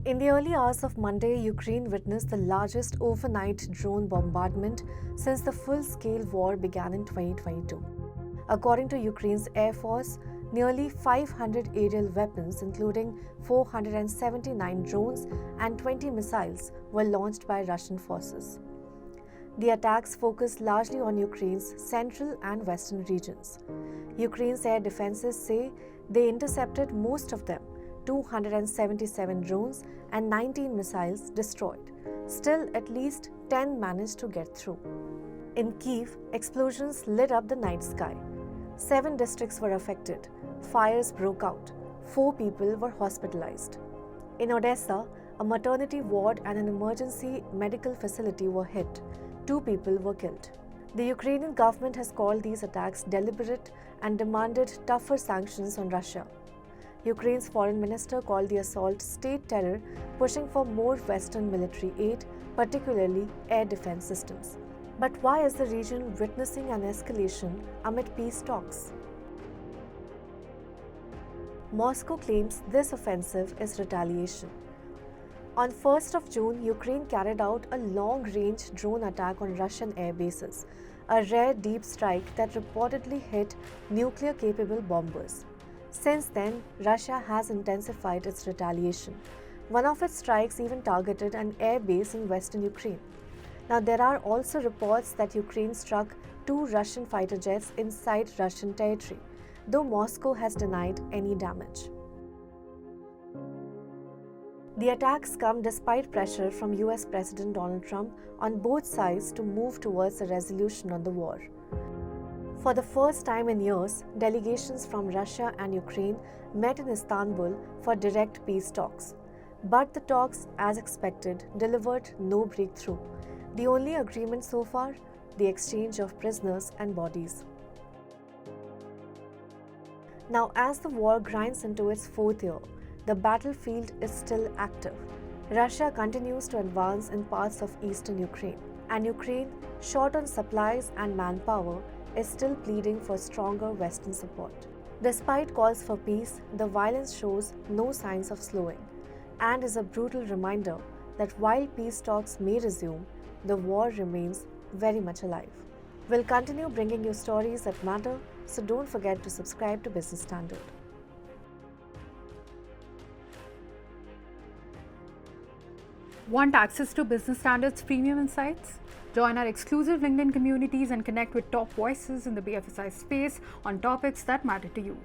In the early hours of Monday, Ukraine witnessed the largest overnight drone bombardment since the full-scale war began in 2022. According to Ukraine's Air Force, nearly 500 aerial weapons, including 479 drones and 20 missiles, were launched by Russian forces. The attacks focused largely on Ukraine's central and western regions. Ukraine's air defenses say they intercepted most of them, 277 drones and 19 missiles destroyed. Still, at least 10 managed to get through. In Kyiv, explosions lit up the night sky. 7 districts were affected. Fires broke out. 4 people were hospitalized. In Odesa, a maternity ward and an emergency medical facility were hit. 2 people were killed. The Ukrainian government has called these attacks deliberate and demanded tougher sanctions on Russia. Ukraine's foreign minister called the assault state terror, pushing for more Western military aid, particularly air defense systems. But why is the region witnessing an escalation amid peace talks? Moscow claims this offensive is retaliation. On 1st of June, Ukraine carried out a long-range drone attack on Russian air bases, a rare deep strike that reportedly hit nuclear-capable bombers. Since then, Russia has intensified its retaliation. One of its strikes even targeted an air base in western Ukraine. Now, there are also reports that Ukraine struck 2 Russian fighter jets inside Russian territory, though Moscow has denied any damage. The attacks come despite pressure from US President Donald Trump on both sides to move towards a resolution on the war. For the first time in years, delegations from Russia and Ukraine met in Istanbul for direct peace talks. But the talks, as expected, delivered no breakthrough. The only agreement so far, the exchange of prisoners and bodies. Now, as the war grinds into its 4th year, the battlefield is still active. Russia continues to advance in parts of eastern Ukraine, and Ukraine, short on supplies and manpower, is still pleading for stronger Western support. Despite calls for peace, the violence shows no signs of slowing and is a brutal reminder that while peace talks may resume, the war remains very much alive. We'll continue bringing you stories that matter, so don't forget to subscribe to Business Standard. Want access to Business Standard's premium insights? Join our exclusive LinkedIn communities and connect with top voices in the BFSI space on topics that matter to you.